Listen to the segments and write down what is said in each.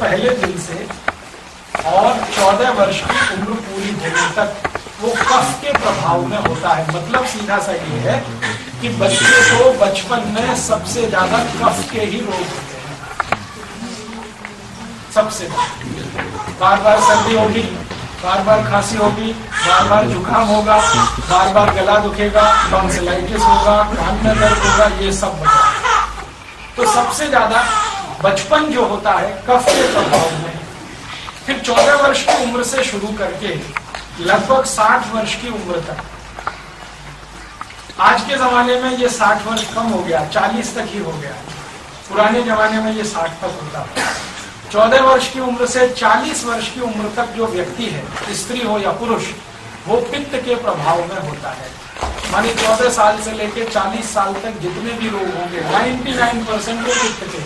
पहले दिन से और 14 वर्ष की उम्र पूरी होने तक वो कफ के प्रभाव में होता है। मतलब सीधा सा ये है कि बच्चे को बचपन में सबसे ज्यादा कफ के ही रोग होते हैं। सबसे बार बार सर्दी होगी, बार बार खांसी होगी, बार बार जुकाम होगा, बार बार गला दुखेगा, टॉन्सिलाइटिस होगा, कान में दर्द होगा, ये सब होगा। तो सबसे ज्यादा बचपन जो होता है कफ के प्रभाव में। फिर 14 वर्ष की उम्र से शुरू करके लगभग 60 वर्ष की उम्र तक। आज के जमाने में ये 60 वर्ष कम हो गया, 40 तक ही हो गया। पुराने जमाने में ये 60 तक होता था। 14 वर्ष की उम्र से 40 वर्ष की उम्र तक जो व्यक्ति है, स्त्री हो या पुरुष, वो पित्त के प्रभाव में होता है। मानी 14 साल से लेकर 40 साल तक जितने भी रोग होंगे 99% वो पित्त के।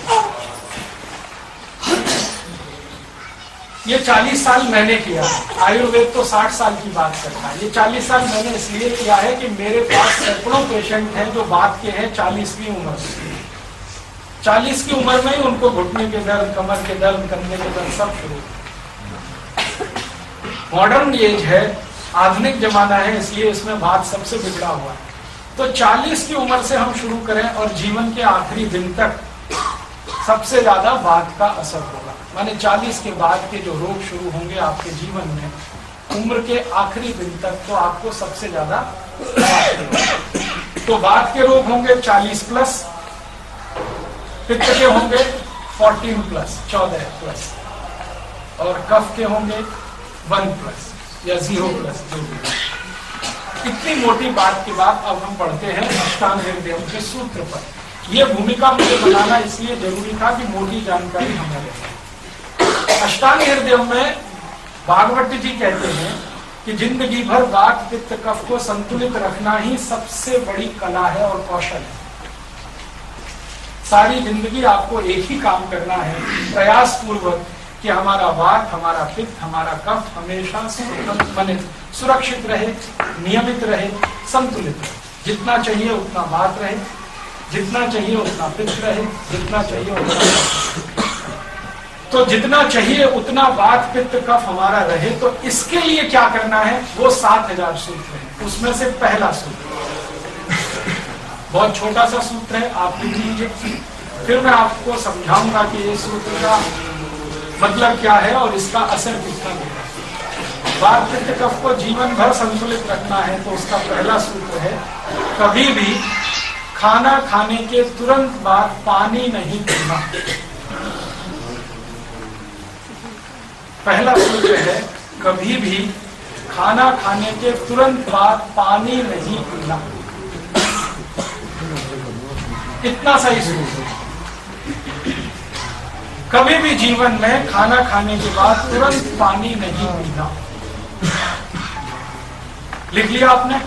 ये 40 साल मैंने किया, आयुर्वेद तो 60 साल की बात करता है। ये 40 साल मैंने इसलिए किया है कि मेरे पास सैकड़ों पेशेंट हैं जो बात के हैं 40वीं उम्र से। 40 की उम्र में ही उनको घुटने के दर्द, कमर के दर्द, कंधे के दर्द सब शुरू। मॉडर्न एज है, आधुनिक जमाना है, इसलिए इसमें बात सबसे बिगड़ा हुआ है। तो 40 की उम्र से हम शुरू करें और जीवन के आखिरी दिन तक सबसे ज्यादा बात का असर होगा। माने 40 के बाद के जो रोग शुरू होंगे आपके जीवन में, उम्र के आखिरी दिन तक, तो आपको सबसे ज्यादा तो बात के रोग होंगे 40 प्लस, पित्त के होंगे 14 प्लस 14 प्लस, और कफ के होंगे 1 प्लस या 0 प्लस जो भी। इतनी मोटी बात के बाद अब हम पढ़ते हैं अष्टांग हृदय के सूत्र पर। यह भूमिका मुझे बनाना इसलिए जरूरी था कि मोटी जानकारी हमें रहे। अष्टांग हृदय में भागवत जी कहते हैं कि जिंदगी भर वात पित्त कफ को संतुलित रखना ही सबसे बड़ी कला है और कौशल है। सारी जिंदगी आपको एक ही काम करना है, प्रयास पूर्वक, कि हमारा वात, हमारा पित्त, हमारा कफ हमेशा सुरक्षित रहे, नियमित रहे, संतुलित रहे। जितना चाहिए उतना वात रहे, जितना चाहिए उतना पित्त रहे, जितना चाहिए उतना। तो जितना चाहिए उतना वात पित्त कफ हमारा रहे, तो इसके लिए क्या करना है, वो 7000 सूत्र है। उसमें से पहला सूत्र बहुत छोटा सा सूत्र है, आप लिख लीजिए, फिर मैं आपको समझाऊंगा कि ये सूत्र का मतलब क्या है और इसका असर कितना होगा। वात पित्त कफ को जीवन भर संतुलित रखना है, तो उसका पहला सूत्र है, कभी भी खाना खाने के तुरंत बाद पानी नहीं पीना। पहला सूत्र है, कभी भी खाना खाने के तुरंत बाद पानी नहीं पीना। इतना सही सूत्र। कभी भी जीवन में खाना खाने के बाद तुरंत पानी नहीं पीना। लिख लिया आपने?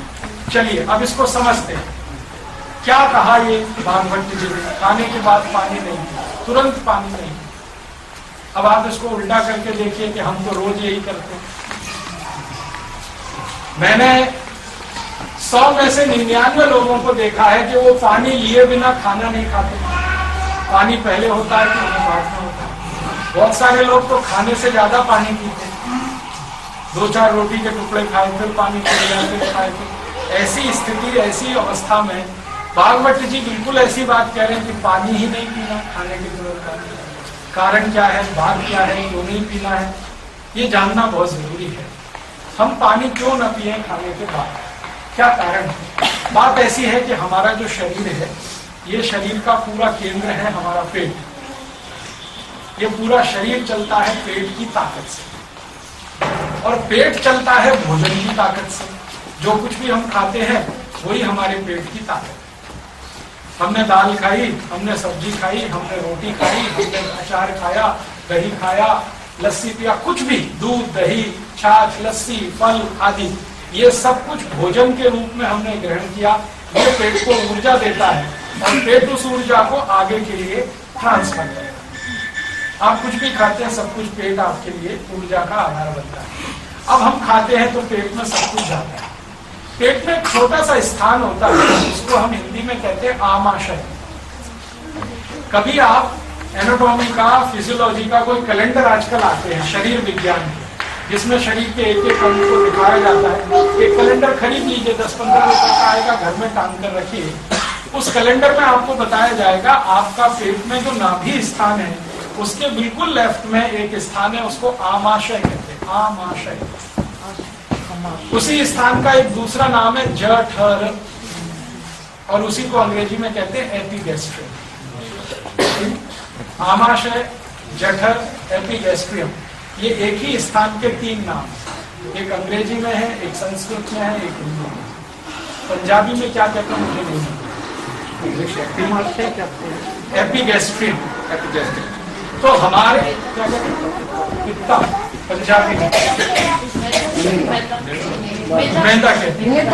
चलिए अब इसको समझते हैं। क्या कहा ये भागवत जी ने? खाने के बाद पानी नहीं, तुरंत पानी नहीं। अब आप इसको उल्टा करके देखिए कि हम तो रोज यही करते हैं। मैंने 100 में से 99 लोगों को देखा है कि वो पानी लिए बिना खाना नहीं खाते। पानी पहले होता है कि उन्हें बाद में होता है। बहुत सारे लोग तो खाने से ज्यादा पानी पीते हैं। 2-4 रोटी के टुकड़े खाए, फिर पानी फिर खाए। ऐसी स्थिति, ऐसी अवस्था में भागवत जी बिल्कुल ऐसी बात कह रहे हैं कि पानी ही नहीं पीना खाने के तुरंत। कारण क्या है, बात क्या है, क्यों नहीं पीना है, ये जानना बहुत जरूरी है। हम पानी क्यों न पिए खाने के बाद, क्या कारण है? बात ऐसी है कि हमारा जो शरीर है, ये शरीर का पूरा केंद्र है हमारा पेट। ये पूरा शरीर चलता है पेट की ताकत से, और पेट चलता है भोजन की ताकत से। जो कुछ भी हम खाते हैं वही हमारे पेट की ताकत। हमने दाल खाई, हमने सब्जी खाई, हमने रोटी खाई, हमने अचार खाया, दही खाया, लस्सी पिया, कुछ भी, दूध, दही, छाछ, लस्सी, फल आदि, ये सब कुछ भोजन के रूप में हमने ग्रहण किया। ये पेट को ऊर्जा देता है और पेट उस ऊर्जा को आगे के लिए ट्रांसफर करेगा। आप कुछ भी खाते हैं, सब कुछ पेट आपके लिए ऊर्जा का आधार बनता है। अब हम खाते हैं तो पेट में सब कुछ जाता है। पेट में एक छोटा सा स्थान होता है, जिसको हम हिंदी में कहते हैं आमाशय। कभी आप एनाटॉमी का, फिजियोलॉजी का कोई कैलेंडर आजकल आते हैं शरीर विज्ञान के, जिसमें शरीर के एक एक अंग को दिखाया जाता है। एक कैलेंडर खरीद लीजिए, 10-15 रुपए का आएगा, घर में टांग कर रखिए। उस कैलेंडर में आपको बताया जाएगा आपका पेट में जो नाभि स्थान है उसके बिल्कुल लेफ्ट में एक स्थान है, उसको आमाशय कहते हैं। आमाशय, उसी स्थान का एक दूसरा नाम है जठर, और उसी को अंग्रेजी में कहते हैं एपिगैस्ट्रियम। आमाशय, जठर, एपिगैस्ट्रियम, ये एक ही स्थान के 3 नाम, एक अंग्रेजी में है, एक संस्कृत में है, एक हिंदी में। पंजाबी में क्या कहते हैं मुझे नहीं पता। एपिगैस्ट्रियम, तो हमारे क्या कहते हैं, पित्ता पंजाबी में मेहंदा कहते हैं,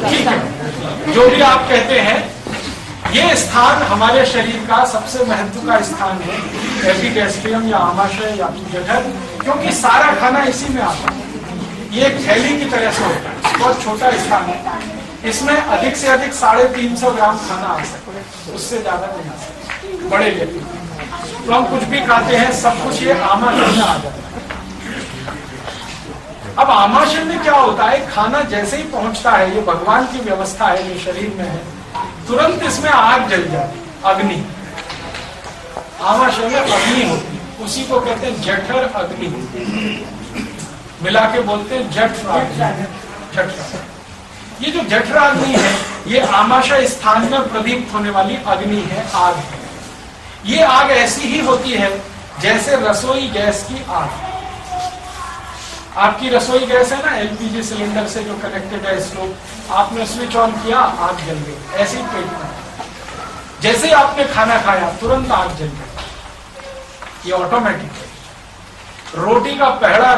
ठीक है, जो भी आप कहते हैं। ये स्थान हमारे शरीर का सबसे महत्व का स्थान है, एपिगैस्ट्रियम या आमाशय या जठर, क्योंकि सारा खाना इसी में आता है। ये एक थैली की तरह से होता है, बहुत छोटा स्थान है, इसमें अधिक से अधिक 350 ग्राम खाना आ सकता है, उससे ज्यादा नहीं आ सकता बड़े लेते। तो हम कुछ भी खाते हैं, सब कुछ ये आमाशय में आ जाता है। अब आमाशय में क्या होता है, खाना जैसे ही पहुंचता है, ये भगवान की व्यवस्था है जो शरीर में है, तुरंत इसमें आग जल जाती, अग्नि। आमाशय में अग्नि होती है, उसी को कहते हैं जठर अग्नि, मिला के बोलते हैं जठर। ये जो जठर अग्नि है, ये आमाशय स्थान में प्रदीप्त होने वाली अग्नि है, आग है। ये आग ऐसी ही होती है जैसे रसोई गैस की आग। आपकी रसोई गैस है ना, एलपीजी सिलेंडर से जो कनेक्टेड है स्टोव, आपने स्विच ऑन किया, आग जल गई, ऐसे ही पेट में जैसे ही आपने खाना खाया तुरंत आग जल गई, ये ऑटोमेटिक है। रोटी का पहला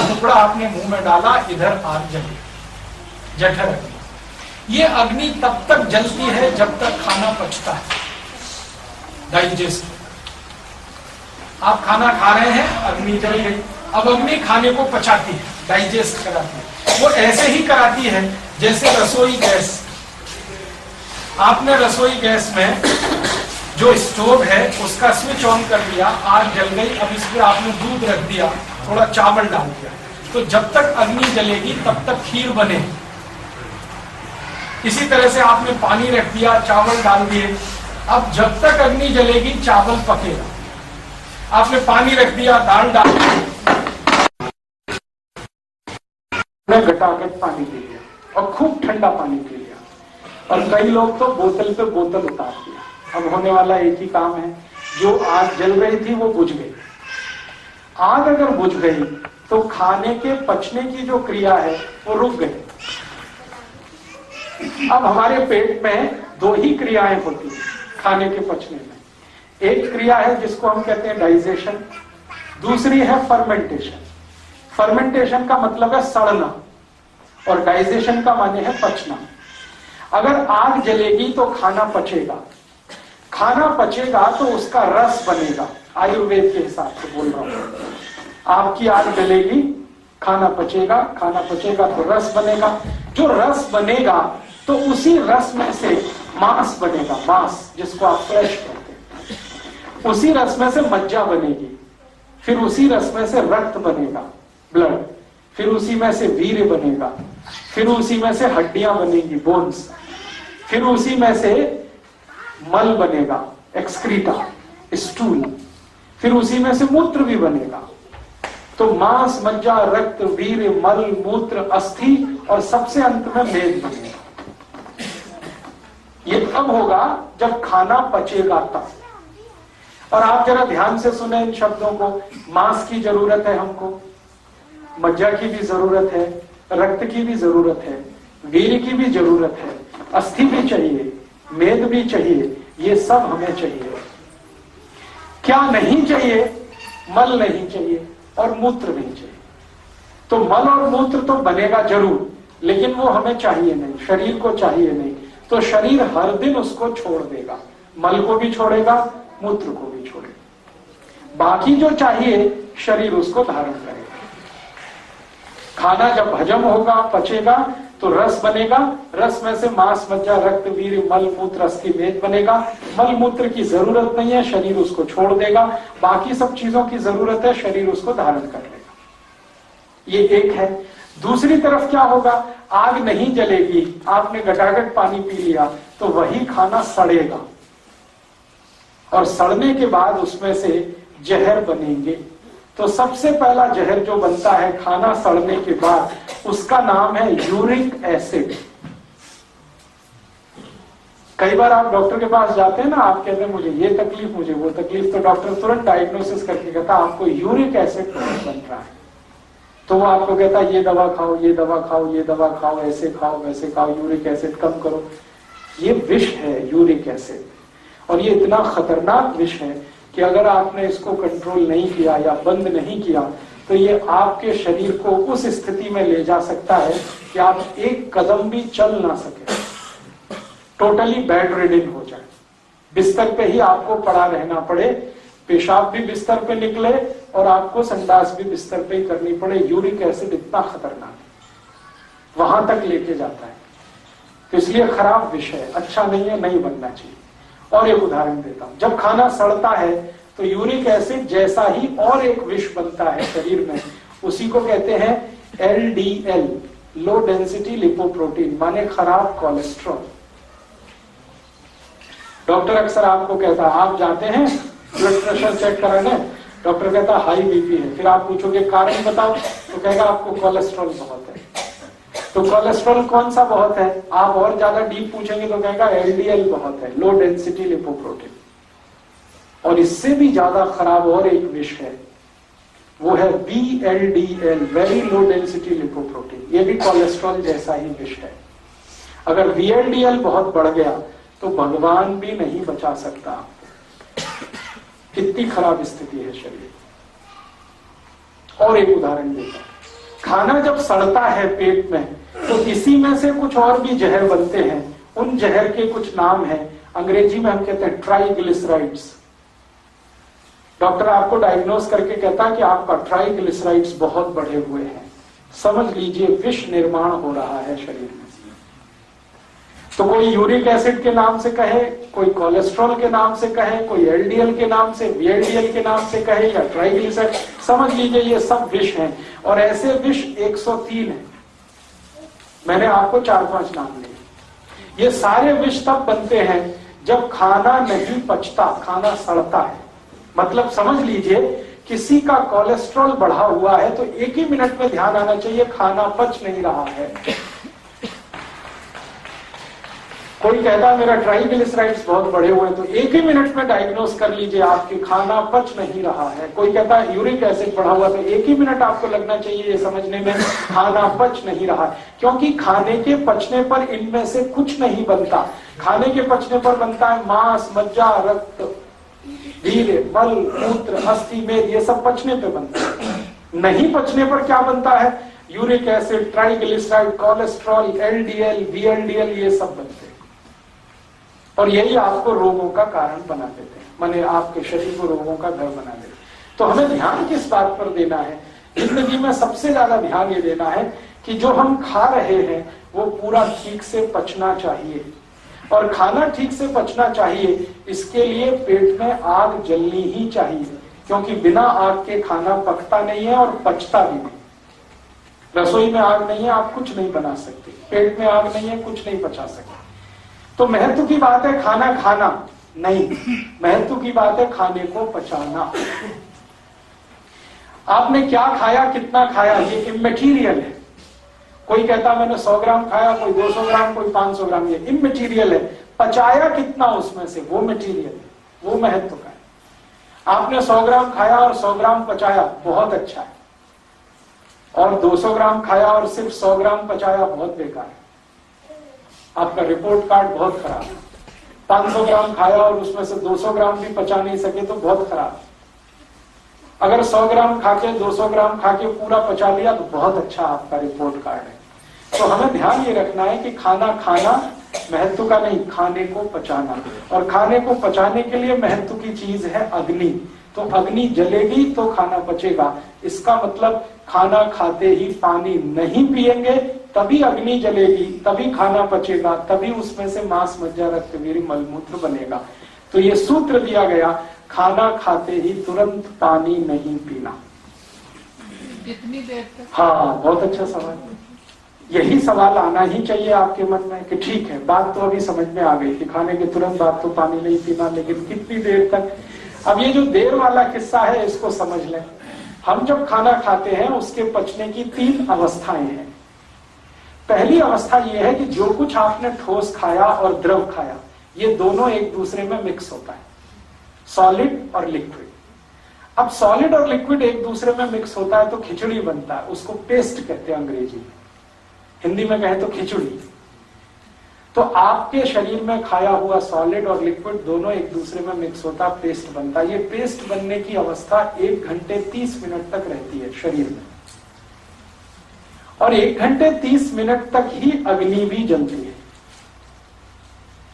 टुकड़ा आपने मुंह में डाला, इधर आग जली, जठर अग्नि। ये अग्नि तब तक जलती है जब तक खाना पचता है, डाइजेस्ट। आप खाना खा रहे हैं, अग्नि जल गई, अब अग्नि खाने को पचाती है, डाइजेस्ट कराती है। वो ऐसे ही कराती है जैसे रसोई गैस। आपने रसोई गैस में जो स्टोव है उसका स्विच ऑन कर दिया, आग जल गई, अब इस पे आपने दूध रख दिया, थोड़ा चावल डाल दिया, तो जब तक अग्नि जलेगी तब तक खीर बने। इसी तरह से आपने पानी रख दिया, चावल डाल दिए, अब जब तक अग्नि जलेगी चावल पकेगा। आपने पानी रख दिया, दाल डाल दी, घटाघट पानी पी लिया और खूब ठंडा पानी पी लिया, और कई लोग तो बोतल पे बोतल उतार दिया। अब होने वाला एक ही काम है, जो आग जल रही थी वो बुझ गई। आग अगर बुझ गई तो खाने के पचने की जो क्रिया है वो रुक गई। अब हमारे पेट में 2 ही क्रियाएं होती है खाने के पचने में। एक क्रिया है जिसको हम कहते हैं डाइजेशन, दूसरी है फर्मेंटेशन। फर्मेंटेशन का मतलब है सड़ना, और डाइजेशन का माने है पचना। अगर आग जलेगी तो खाना पचेगा, खाना पचेगा तो उसका रस बनेगा। आयुर्वेद के हिसाब से बोल रहा हूं, आपकी आग जलेगी, खाना पचेगा, खाना पचेगा तो रस बनेगा। जो रस बनेगा तो उसी रस में से मांस बनेगा, मांस जिसको आप फ्लैश कहते हैं। उसी रस में से मज्जा बनेगी, फिर उसी रस में से रक्त बनेगा, ब्लड, फिर उसी में से वीर्य बनेगा, फिर उसी में से हड्डियां बनेगी, बोन्स, फिर उसी में से मल बनेगा, एक्सक्रीटा, स्टूल, फिर उसी में से मूत्र भी बनेगा। तो मांस, मज्जा, रक्त, वीर्य, मल, मूत्र, अस्थि और सबसे अंत में मेद बनेगा। ये तब होगा जब खाना पचेगा तब। और आप जरा ध्यान से सुने इन शब्दों को, मांस की जरूरत है हमको, मज्जा की भी जरूरत है, रक्त की भी जरूरत है, वीर्य की भी जरूरत है, अस्थि भी चाहिए, मेद भी चाहिए, ये सब हमें चाहिए। क्या नहीं चाहिए? मल नहीं चाहिए और मूत्र नहीं चाहिए। तो मल और मूत्र तो बनेगा जरूर, लेकिन वो हमें चाहिए नहीं, शरीर को चाहिए नहीं। तो शरीर हर दिन उसको छोड़ देगा, मल को भी छोड़ेगा, मूत्र को भी छोड़ेगा। बाकी जो चाहिए शरीर उसको धारण करेगा। खाना जब हजम होगा, पचेगा, तो रस बनेगा, रस में से मांस, मज्जा, रक्त, वीर्य, मल, मूत्र, अस्थि, मेद बनेगा। मल मूत्र की जरूरत नहीं है, शरीर उसको छोड़ देगा। बाकी सब चीजों की जरूरत है, शरीर उसको धारण कर लेगा। ये एक है। दूसरी तरफ क्या होगा, आग नहीं जलेगी, आपने गटागट पानी पी लिया तो वही खाना सड़ेगा और सड़ने के बाद उसमें से जहर बनेंगे। तो सबसे पहला जहर जो बनता है खाना सड़ने के बाद, उसका नाम है यूरिक एसिड। कई बार आप डॉक्टर के पास जाते हैं ना, आप कहते हैं मुझे ये तकलीफ, मुझे वो तकलीफ, तो डॉक्टर तुरंत डायग्नोसिस करके कहता है आपको यूरिक एसिड बन रहा है। तो वो आपको कहता है ये दवा खाओ, ये दवा खाओ, ये दवा खाओ, ऐसे खाओ, वैसे खाओ, यूरिक एसिड कम करो। ये विष है यूरिक एसिड, और ये इतना खतरनाक विष है कि अगर आपने इसको कंट्रोल नहीं किया या बंद नहीं किया तो ये आपके शरीर को उस स्थिति में ले जा सकता है कि आप एक कदम भी चल ना सके, टोटली बेड रिडन हो जाए, बिस्तर पे ही आपको पड़ा रहना पड़े, पेशाब भी बिस्तर पे निकले और आपको संडास भी बिस्तर पे ही करनी पड़े। यूरिक एसिड इतना खतरनाक है, वहां तक लेके जाता है। तो इसलिए खराब विष है, अच्छा नहीं है, नहीं बनना चाहिए। और एक उदाहरण देता हूं, जब खाना सड़ता है तो यूरिक एसिड जैसा ही और एक विष बनता है शरीर में, उसी को कहते हैं LDL, लो डेंसिटी लिपोप्रोटीन, माने खराब कोलेस्ट्रॉल। डॉक्टर अक्सर आपको कहता है, आप जाते हैं ब्लड प्रेशर चेक कराने, डॉक्टर कहता है हाई बीपी है, फिर आप पूछोगे कारण बताओ, तो कहेगा आपको कोलेस्ट्रॉल बहुत है। तो कोलेस्ट्रॉल कौन सा बहुत है, आप और ज्यादा डीप पूछेंगे तो कहेगा LDL बहुत है, लो डेंसिटी लिपोप्रोटीन। और इससे भी ज्यादा खराब और एक विष है, वो है VLDL, very low density lipoprotein. ये भी कोलेस्ट्रॉल जैसा ही विष है। अगर VLDL बहुत बढ़ गया तो भगवान भी नहीं बचा सकता आपको। कितनी खराब स्थिति है शरीर। और एक उदाहरण देता हूं, खाना जब सड़ता है पेट में तो इसी में से कुछ और भी जहर बनते हैं। उन जहर के कुछ नाम हैं, अंग्रेजी में हम कहते हैं ट्राइग्लिसराइड्स। डॉक्टर आपको डायग्नोस करके कहता है कि आपका ट्राइग्लिसराइड्स बहुत बढ़े हुए हैं, समझ लीजिए विष निर्माण हो रहा है शरीर में। तो कोई यूरिक एसिड के नाम से कहे, कोई कोलेस्ट्रॉल के नाम से कहे, कोई LDL के नाम से, VLDL के नाम से कहे, या ट्राइग्लिसराइड, समझ लीजिए ये सब विष हैं। और ऐसे विष 103 हैं, मैंने आपको 4-5 नाम लिए। ये सारे विष तब बनते हैं जब खाना नहीं पचता, खाना सड़ता है। मतलब समझ लीजिए किसी का कोलेस्ट्रॉल बढ़ा हुआ है तो एक ही मिनट में ध्यान आना चाहिए खाना पच नहीं रहा है। कोई कहता है मेरा ट्राइग्लिसराइड्स बहुत बढ़े हुए हैं, तो एक ही मिनट में डायग्नोस कर लीजिए आपके खाना पच नहीं रहा है। कोई कहता है यूरिक एसिड बढ़ा हुआ, तो एक ही मिनट आपको लगना चाहिए ये समझने में खाना पच नहीं रहा है। क्योंकि खाने के पचने पर इनमें से कुछ नहीं बनता। खाने के पचने पर बनता है मांस, मज्जा, रक्त, वीर्य, मल, मूत्र, अस्थि, मेद, ये सब पचने पे बनता है। नहीं पचने पर क्या बनता है, uric acid, triglyceride, cholesterol, LDL, VLDL, ये सब बनते हैं। और यही आपको रोगों का कारण बना देते हैं, माने आपके शरीर को रोगों का घर बना देते हैं। तो हमें ध्यान किस बात पर देना है, जिंदगी में सबसे ज्यादा ध्यान ये देना है कि जो हम खा रहे हैं वो पूरा ठीक से पचना चाहिए। और खाना ठीक से पचना चाहिए, इसके लिए पेट में आग जलनी ही चाहिए, क्योंकि बिना आग के खाना पकता नहीं है और पचता भी नहीं। रसोई में आग नहीं है, आप कुछ नहीं बना सकते। पेट में आग नहीं है, कुछ नहीं पचा सकते। तो महत्व की बात है खाना खाना नहीं, महत्व की बात है खाने को पचाना। आपने क्या खाया, कितना खाया, ये इमैटीरियल है। कोई कहता मैंने 100 ग्राम खाया, कोई 200 ग्राम, कोई 500 ग्राम, ये इमैटीरियल है। पचाया कितना उसमें से, वो मटेरियल है, वो महत्व का है। आपने 100 ग्राम खाया और 100 ग्राम पचाया, बहुत अच्छा है। और 200 ग्राम खाया और सिर्फ 100 ग्राम पचाया, बहुत बेकार है, आपका रिपोर्ट कार्ड बहुत खराब है। 500 ग्राम खाया और उसमें से 200 ग्राम भी पचा नहीं सके तो बहुत खराब है। अगर 100 ग्राम खाके 200 ग्राम खाके पूरा पचा लिया तो बहुत अच्छा आपका रिपोर्ट कार्ड है। तो हमें ध्यान ये रखना है कि खाना खाना महत्व का नहीं, खाने को पचाना। और खाने को पचाने के लिए महत्व की चीज है अग्नि। तो अग्नि जलेगी तो खाना पचेगा। इसका मतलब खाना खाते ही पानी नहीं पिएंगे, तभी अग्नि जलेगी, तभी खाना पचेगा, तभी उसमें से मांस मज्जा रक्त वीर्य मलमूत्र बनेगा। तो ये सूत्र दिया गया, खाना खाते ही तुरंत पानी नहीं पीना। कितनी देर तक? हाँ, बहुत अच्छा सवाल। यही सवाल आना ही चाहिए आपके मन में कि ठीक है, बात तो अभी समझ में आ गई कि खाने के तुरंत बाद तो पानी नहीं पीना, लेकिन कितनी देर तक। अब ये जो देर वाला किस्सा है इसको समझ लें। हम जब खाना खाते हैं उसके पचने की 3 अवस्थाएं हैं। पहली अवस्था यह है कि जो कुछ आपने ठोस खाया और द्रव खाया, ये दोनों एक दूसरे में मिक्स होता है, सॉलिड और लिक्विड। अब सॉलिड और लिक्विड एक दूसरे में मिक्स होता है तो खिचड़ी बनता है, उसको पेस्ट कहते हैं अंग्रेजी में, हिंदी में कहे तो खिचड़ी। तो आपके शरीर में खाया हुआ सॉलिड और लिक्विड दोनों एक दूसरे में मिक्स होता है, पेस्ट बनता है। ये पेस्ट बनने की अवस्था 1 घंटे 30 मिनट तक रहती है शरीर में, और 1 घंटे 30 मिनट तक ही अग्नि भी जलती है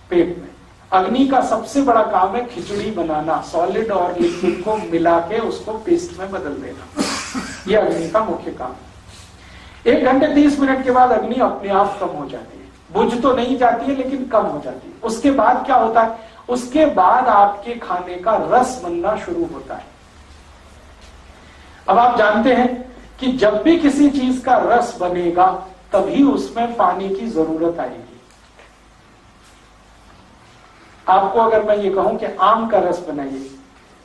पेट में। अग्नि का सबसे बड़ा काम है खिचड़ी बनाना, सॉलिड और लिक्विड को मिला के उसको पेस्ट में बदल देना, ये अग्नि का मुख्य काम है। 1 घंटे 30 मिनट के बाद अग्नि अपने आप कम हो जाती है, बुझ तो नहीं जाती है लेकिन कम हो जाती है। उसके बाद क्या होता है, उसके बाद आपके खाने का रस बनना शुरू होता है। अब आप जानते हैं कि जब भी किसी चीज का रस बनेगा तभी उसमें पानी की जरूरत आएगी। आपको अगर मैं ये कहूं कि आम का रस बनाइए,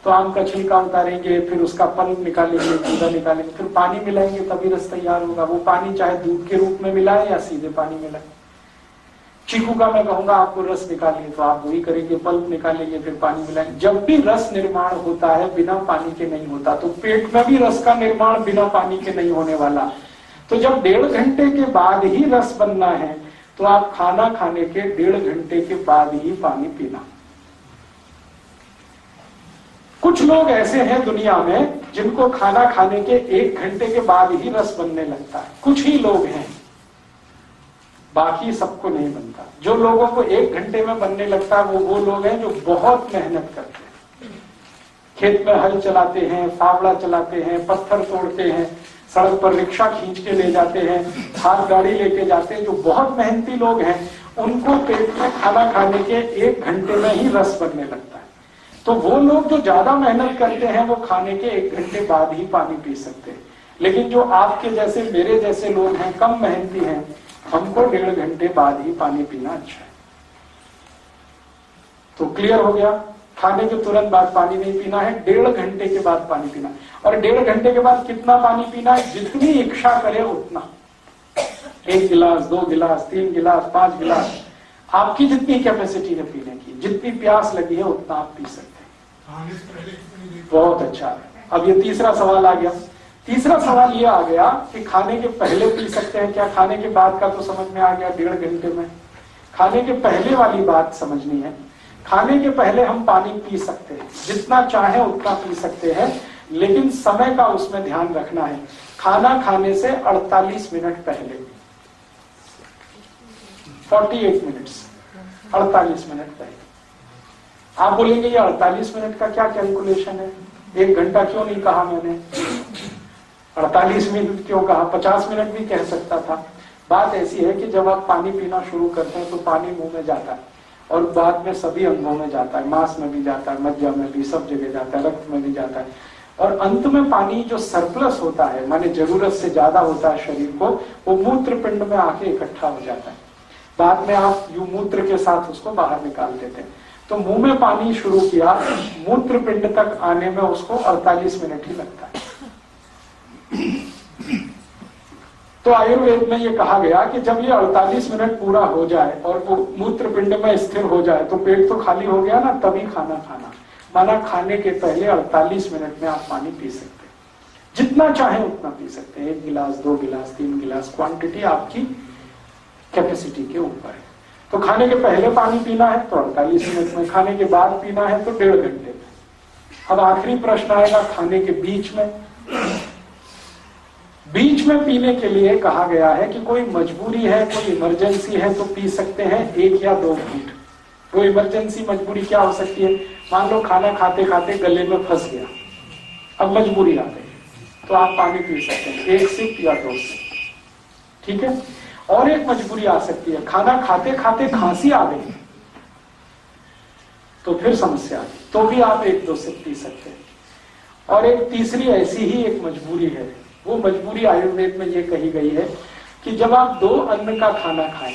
तो आम का छिलका उतारेंगे, फिर उसका पल्प निकालेंगे, गूदा निकालेंगे, फिर पानी मिलाएंगे, तभी रस तैयार होगा। वो पानी चाहे दूध के रूप में मिलाए या सीधे पानी मिलाए। चीकू का मैं कहूंगा आपको रस निकालिए, तो आप वही करेंगे, पल्प निकालेंगे, फिर पानी मिलाएंगे। जब भी रस निर्माण होता है बिना पानी के नहीं होता, तो पेट में भी रस का निर्माण बिना पानी के नहीं होने वाला। तो जब 1.5 घंटे के बाद ही रस बनना है, तो आप खाना खाने के 1.5 घंटे के बाद ही पानी पीना। कुछ लोग ऐसे हैं दुनिया में जिनको खाना खाने के 1 घंटे के बाद ही रस बनने लगता है, कुछ ही लोग हैं, बाकी सबको नहीं बनता। जो लोगों को 1 घंटे में बनने लगता है वो लोग हैं जो बहुत मेहनत करते हैं, खेत में हल चलाते हैं, फावड़ा चलाते हैं, पत्थर तोड़ते हैं, सड़क पर रिक्शा खींच के ले जाते हैं, हाथ गाड़ी लेके जाते हैं। जो बहुत मेहनती लोग हैं उनको पेट में खाना खाने के 1 घंटे में ही रस बनने लगता है। तो वो लोग जो ज्यादा मेहनत करते हैं वो खाने के 1 घंटे बाद ही पानी पी सकते हैं। लेकिन जो आपके जैसे मेरे जैसे लोग हैं, कम मेहनती हैं, हमको 1.5 घंटे बाद ही पानी पीना अच्छा है। तो क्लियर हो गया, खाने के तुरंत बाद पानी नहीं पीना है, 1.5 घंटे के बाद पानी पीना। और 1.5 घंटे के बाद कितना पानी पीना है, जितनी इच्छा करे उतना, 1 गिलास, 2 गिलास, 3 गिलास, 5 गिलास, आपकी जितनी कैपेसिटी है पीने की, जितनी प्यास लगी है उतना आप पी सकते हैं। बहुत अच्छा। अब ये तीसरा सवाल आ गया। तीसरा सवाल ये आ गया कि खाने के पहले पी सकते हैं क्या? खाने के बाद का तो समझ में आ गया 1.5 घंटे में। खाने के पहले वाली बात समझनी है। खाने के पहले हम पानी पी सकते हैं, जितना चाहे उतना पी सकते हैं, लेकिन समय का उसमें ध्यान रखना है। खाना खाने से 48 मिनट पहले, 48 मिनट्स, 48 मिनट पहले। आप बोलेंगे ये 48 मिनट का क्या कैलकुलेशन है, 1 घंटा क्यों नहीं कहा मैंने, 48 मिनट क्यों कहा, 50 मिनट भी कह सकता था। बात ऐसी है कि जब आप पानी पीना शुरू करते हैं तो पानी मुंह में जाता है और बाद में सभी अंगों में जाता है, मांस में भी जाता है, मज्जा में भी, सब जगह जाता है, रक्त में भी जाता है। और अंत में पानी जो सरप्लस होता है, माने जरूरत से ज्यादा होता है शरीर को, वो मूत्र पिंड में आके इकट्ठा हो जाता है। बाद में आप यू मूत्र के साथ उसको बाहर निकाल देते हैं। तो मुंह में पानी शुरू किया, मूत्र पिंड तक आने में उसको 48 मिनट ही लगता है। तो आयुर्वेद में ये कहा गया कि जब ये 48 मिनट पूरा हो जाए और वो मूत्र पिंड में स्थिर हो जाए तो पेट तो खाली हो गया ना, तभी खाना खाना। माना खाने के पहले 48 मिनट में आप पानी पी सकते हैं, जितना चाहे उतना पी सकते हैं, 1 गिलास, 2 गिलास, 3 गिलास, क्वांटिटी आपकी कैपेसिटी के ऊपर है। तो खाने के पहले पानी पीना है तो 48 मिनट में, खाने के बाद पीना है तो 1.5 घंटे में। अब आखिरी प्रश्न आएगा खाने के बीच में। बीच में पीने के लिए कहा गया है कि कोई मजबूरी है, कोई इमरजेंसी है तो पी सकते हैं 1 या 2 घूंट। वो इमरजेंसी मजबूरी क्या हो सकती है, मान लो खाना खाते खाते गले में फंस गया, अब मजबूरी आ गई, तो आप पानी पी सकते हैं 1 सिप या 2 सिप, ठीक है। और एक मजबूरी आ सकती है, खाना खाते खाते खांसी आ गई तो फिर समस्या आ गई, तो भी आप 1-2 सिप पी सकते हैं। और एक तीसरी ऐसी ही एक मजबूरी है, वो मजबूरी आयुर्वेद में ये कही गई है कि जब आप 2 अन्न का खाना खाएं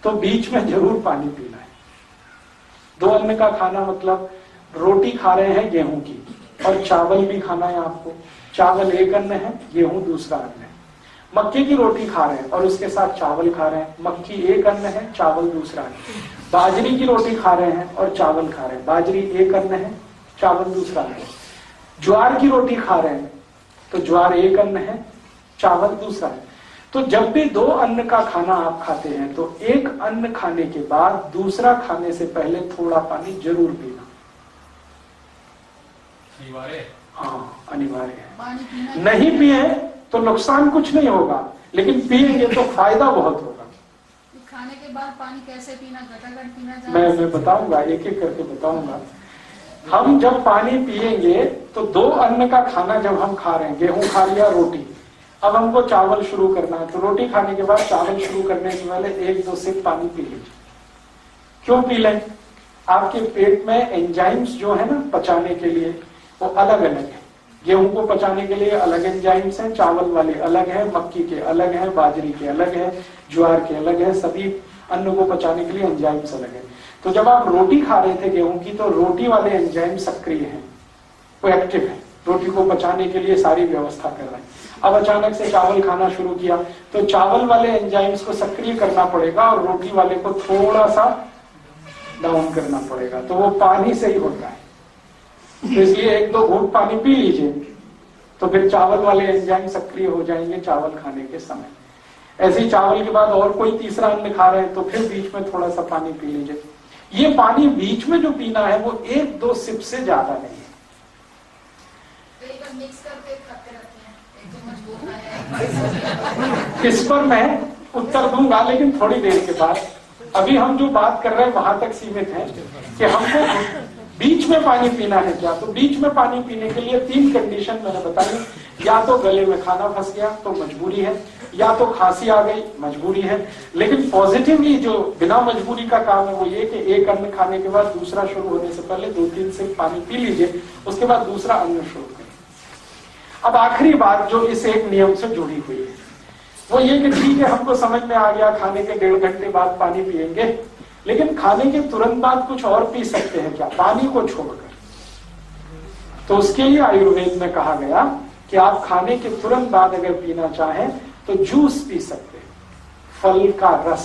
तो बीच में जरूर पानी पीना है। 2 अन्न का खाना मतलब रोटी खा रहे हैं गेहूं की और चावल भी खाना है आपको। चावल एक अन्न है, गेहूं दूसरा अन्न है। मक्के की रोटी खा रहे हैं और उसके साथ चावल खा रहे हैं, मक्की एक अन्न है, चावल दूसरा अन्न है। बाजरी की रोटी खा रहे हैं और चावल खा रहे हैं, बाजरी एक अन्न है, चावल दूसरा अन्न है। ज्वार की रोटी खा रहे हैं तो ज्वार एक अन्न है, चावल दूसरा है। तो जब भी 2 अन्न का खाना आप खाते हैं तो एक अन्न खाने के बाद दूसरा खाने से पहले थोड़ा पानी जरूर पीना। अनिवार्य? हाँ, अनिवार्य है। नहीं पिए तो नुकसान कुछ नहीं होगा, लेकिन पिएंगे तो फायदा बहुत होगा। खाने के बाद पानी कैसे पीना, घटाघट पीना? मैं बताऊंगा, एक एक करके बताऊंगा। हम जब पानी पिएंगे तो 2 अन्न का खाना जब हम खा रहे हैं, गेहूं खा लिया, रोटी, अब हमको चावल शुरू करना है, तो रोटी खाने के बाद चावल शुरू करने से पहले 1-2 सिप पानी पी लीजिए। क्यों पी लें? आपके पेट में एंजाइम्स जो है ना पचाने के लिए, वो अलग अलग है। गेहूं को पचाने के लिए अलग एंजाइम्स हैं, चावल वाले अलग हैं, मक्की के अलग हैं, बाजरी के अलग हैं, ज्वार के अलग है। सभी अन्न को पचाने के लिए एंजाइम्स अलग है। तो जब आप रोटी खा रहे थे गेहूं की, तो रोटी वाले एंजाइम सक्रिय हैं, वो एक्टिव है, रोटी को पचाने के लिए सारी व्यवस्था कर रहे हैं। अब अचानक से चावल खाना शुरू किया तो चावल वाले एंजाइम्स को सक्रिय करना पड़ेगा और रोटी वाले को थोड़ा सा डाउन करना पड़ेगा, तो वो पानी से ही होता है। तो इसलिए 1-2 घूंट पानी पी लीजिए तो फिर चावल वाले एंजाइम सक्रिय हो जाएंगे चावल खाने के समय। ऐसे ही चावल के बाद और कोई तीसरा अन्न खा रहे हैं तो फिर बीच में थोड़ा सा पानी पी लीजिए। ये पानी बीच में जो पीना है वो 1-2 सिप से ज्यादा नहीं है। मिक्स करके खाते रहते हैं, इस पर मैं उत्तर दूंगा लेकिन थोड़ी देर के बाद। अभी हम जो बात कर रहे हैं वहां तक सीमित है कि हमको बीच में पानी पीना है क्या। तो बीच में पानी पीने के लिए 3 कंडीशन मैंने बताई। या तो गले में खाना फंस गया तो मजबूरी है, या तो खांसी आ गई मजबूरी है। लेकिन पॉजिटिवली जो बिना मजबूरी का काम है वो ये कि एक अन्न खाने के बाद दूसरा शुरू होने से पहले 2-3 सिप पानी पी लीजिए, उसके बाद दूसरा अन्न शुरू करें। अब आखिरी बात जो इस एक नियम से जुड़ी हुई है वो ये कि ठीक है, हमको समझ में आ गया खाने के 1.5 घंटे बाद पानी पिएंगे, लेकिन खाने के तुरंत बाद कुछ और पी सकते हैं क्या, पानी को छोड़कर? तो उसके लिए आयुर्वेद में कहा गया कि आप खाने के तुरंत बाद अगर पीना चाहें तो जूस पी सकते हैं, फल का रस,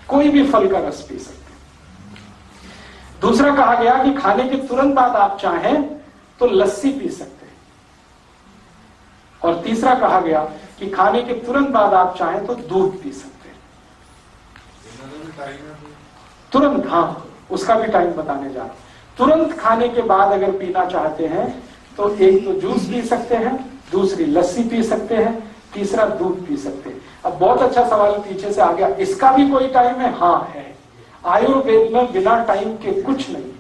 कोई भी फल का रस पी सकते हैं। दूसरा कहा गया कि खाने के तुरंत बाद आप चाहें तो लस्सी पी सकते हैं। और तीसरा कहा गया कि खाने के तुरंत बाद आप चाहें तो दूध पी सकते हैं तुरंत। हाँ, उसका भी टाइम बताने जा रहा हूं। तुरंत खाने के बाद अगर पीना चाहते हैं तो एक तो जूस पी सकते हैं, दूसरी लस्सी पी सकते हैं, तीसरा दूध पी सकते हैं। अब बहुत अच्छा सवाल पीछे से आ गया, इसका भी कोई टाइम है? हाँ है। आयुर्वेद में बिना टाइम के कुछ नहीं,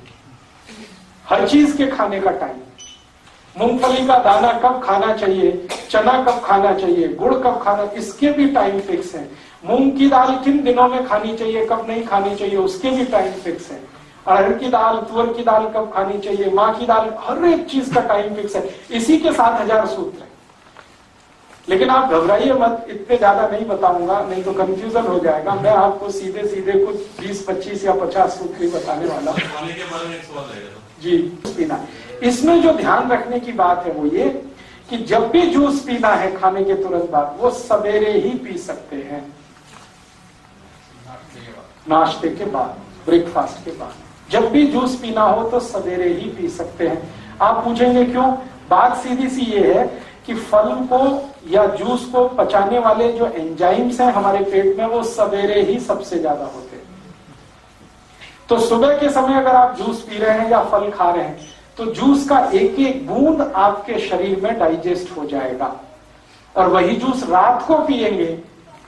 हर चीज के खाने का टाइम। मूंगफली का दाना कब खाना चाहिए, चना कब खाना चाहिए, गुड़ कब खाना, इसके भी टाइम फिक्स है। मूंग की दाल किन दिनों में खानी चाहिए, कब नहीं खानी चाहिए, उसके भी टाइम फिक्स है। अरहर की दाल, तुअर की दाल कब खानी चाहिए, माँ की दाल, हर एक चीज का टाइम फिक्स है। इसी के 7,000 सूत्र है। लेकिन आप घबराइए मत, इतने ज्यादा नहीं बताऊंगा, नहीं तो कंफ्यूजन हो जाएगा। मैं आपको सीधे सीधे कुछ 20, 25 या 50 सूत्र ही बताने वाला हूँ जी। पीना, इसमें जो ध्यान रखने की बात है वो ये कि जब भी जूस पीना है खाने के तुरंत बाद, वो सवेरे ही पी सकते हैं, नाश्ते के बाद, ब्रेकफास्ट के बाद। जब भी जूस पीना हो तो सवेरे ही पी सकते हैं। आप पूछेंगे क्यों? बात सीधी सी ये है कि फल को या जूस को पचाने वाले जो एंजाइम्स हैं हमारे पेट में, वो सवेरे ही सबसे ज्यादा होते हैं। तो सुबह के समय अगर आप जूस पी रहे हैं या फल खा रहे हैं तो जूस का एक एक बूंद आपके शरीर में डाइजेस्ट हो जाएगा, और वही जूस रात को पिएंगे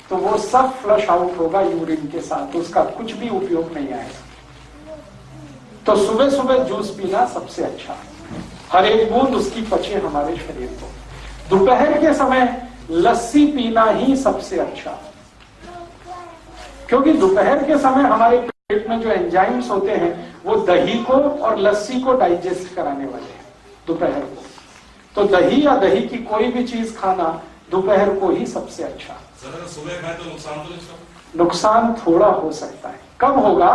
तो वो सब फ्लश आउट होगा यूरिन के साथ, उसका कुछ भी उपयोग नहीं आएगा। तो सुबह सुबह जूस पीना सबसे अच्छा, हर एक बूंद उसकी पचे हमारे शरीर को। दोपहर के समय लस्सी पीना ही सबसे अच्छा, क्योंकि दोपहर के समय हमारे पेट में जो एंजाइम्स होते हैं वो दही को और लस्सी को डाइजेस्ट कराने वाले हैं दोपहर को। तो दही या दही की कोई भी चीज खाना दोपहर को ही सबसे अच्छा। सुबह खाए तो नुकसान तो नहीं? नुकसान थोड़ा हो सकता है। कब होगा?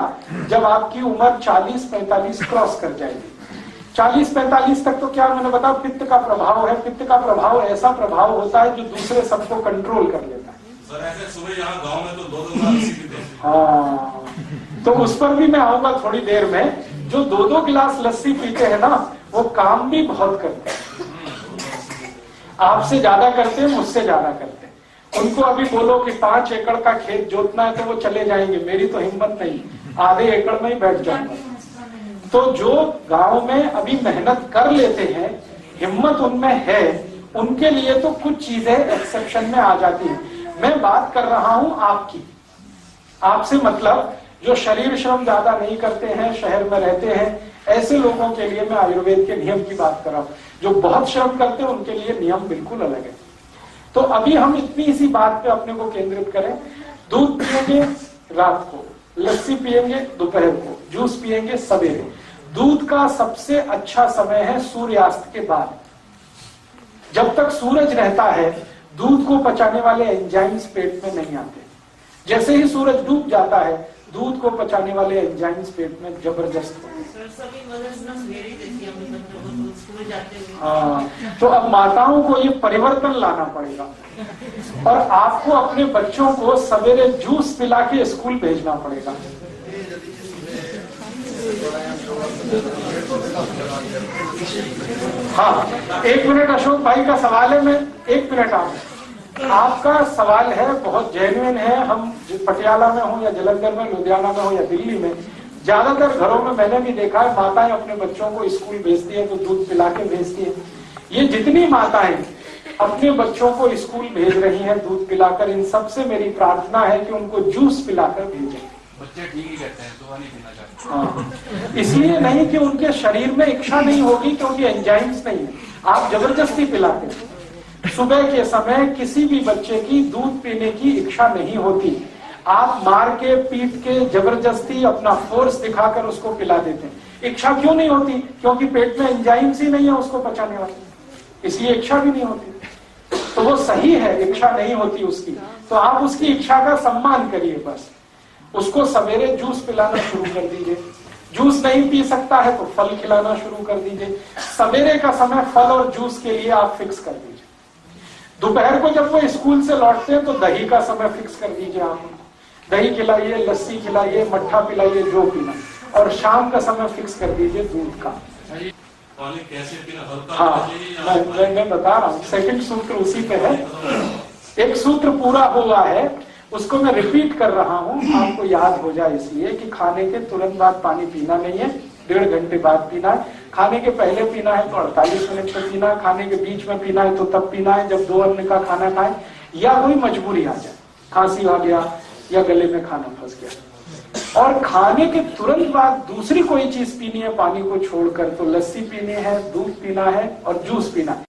जब आपकी उम्र 40-45 क्रॉस कर जाएगी। 40-45 तक तो क्या मैंने बताया, पित्त का प्रभाव है। पित्त का प्रभाव ऐसा प्रभाव होता है जो दूसरे सबको कंट्रोल कर लेता है। सर ऐसे सुबह यहाँ गांव में तो 2-2 गिलास लस्सी पीते हैं। हाँ, तो उस पर भी मैं आऊंगा थोड़ी देर में। जो 2-2 गिलास लस्सी पीते हैं ना, वो काम भी बहुत करते हैं, आपसे ज्यादा करते हैं, मुझसे ज्यादा करते हैं। उनको अभी बोलो कि 5 एकड़ का खेत जोतना है तो वो चले जाएंगे, मेरी तो हिम्मत नहीं, आधे एकड़ में ही बैठ जाऊंगा। तो जो गांव में अभी मेहनत कर लेते हैं, हिम्मत उनमें है, उनके लिए तो कुछ चीजें एक्सेप्शन में आ जाती है। मैं बात कर रहा हूं आपकी, आपसे मतलब जो शरीर श्रम ज्यादा नहीं करते हैं, शहर में रहते हैं, ऐसे लोगों के लिए मैं आयुर्वेद के नियम की बात कर रहा हूं। जो बहुत श्रम करते हैं उनके लिए नियम बिल्कुल अलग है। तो अभी हम इतनी सी बात पे अपने को केंद्रित करें। दूध पिएंगे रात को, लस्सी पिएंगे दोपहर को, जूस पिएंगे सवेरे। दूध का सबसे अच्छा समय है सूर्यास्त के बाद। जब तक सूरज रहता है दूध को पचाने वाले एंजाइम्स पेट में नहीं आते। जैसे ही सूरज डूब जाता है दूध को पचाने वाले एंजाइम्स पेट में जबरदस्त होते हैं। हाँ, तो अब माताओं को ये परिवर्तन लाना पड़ेगा और आपको अपने बच्चों को सवेरे जूस पिला के स्कूल भेजना पड़ेगा। हाँ, 1 मिनट अशोक भाई का सवाल है। मैं 1 मिनट आपका सवाल है, बहुत जेन्युइन है। हम पटियाला में हो या जलंधर में, लुधियाना में हो या दिल्ली में, ज्यादातर घरों में मैंने भी देखा है माताएं अपने बच्चों को स्कूल भेजती है तो दूध पिला के भेजती है। ये जितनी माताएं अपने बच्चों को स्कूल भेज रही हैं दूध पिलाकर, इन सबसे मेरी प्रार्थना है कि उनको जूस पिलाकर भेजें। बच्चे ठीक ही कहते हैं, तो नहीं पीना चाहिए। हाँ, इसलिए नहीं कि उनके शरीर में इच्छा नहीं होगी, क्योंकि एंजाइम्स नहीं है, आप जबरदस्ती पिलाते हैं। सुबह के समय किसी भी बच्चे की दूध पीने की इच्छा नहीं होती, आप मार के पीट के जबरदस्ती अपना फोर्स दिखाकर उसको पिला देते हैं। इच्छा क्यों नहीं होती? क्योंकि पेट में एंजाइम्स ही नहीं है उसको पचाने वाले, इसलिए इच्छा भी नहीं होती। तो वो सही है, इच्छा नहीं होती उसकी, तो आप उसकी इच्छा का सम्मान करिए। बस उसको सवेरे जूस पिलाना शुरू कर दीजिए। जूस नहीं पी सकता है तो फल खिलाना शुरू कर दीजिए। सवेरे का समय फल और जूस के लिए आप फिक्स कर दीजिए। दोपहर को जब वो स्कूल से लौटते हैं तो दही का समय फिक्स कर दीजिए। आप दही खिलाइए, लस्सी खिलाइए, मट्ठा पिलाइए, जो पीना। और शाम का समय फिक्स कर दीजिए दूध का। पानी कैसे पीना? हाँ, मैं बता रहा हूँ। सेकंड सूत्र उसी पे है। एक सूत्र पूरा हुआ है, उसको मैं रिपीट कर रहा हूँ, आपको याद हो जाए इसलिए कि खाने के तुरंत बाद पानी पीना नहीं है, 1.5 घंटे बाद पीना है। खाने के पहले पीना है तो 48 मिनट पर पीना है। खाने के बीच में पीना है तो तब पीना है जब 2 अन्न का खाना खाए या कोई मजबूरी आ जाए, खांसी आ गया या गले में खाना फंस गया। और खाने के तुरंत बाद दूसरी कोई चीज पीनी है पानी को छोड़कर, तो लस्सी पीनी है, दूध पीना है और जूस पीना है।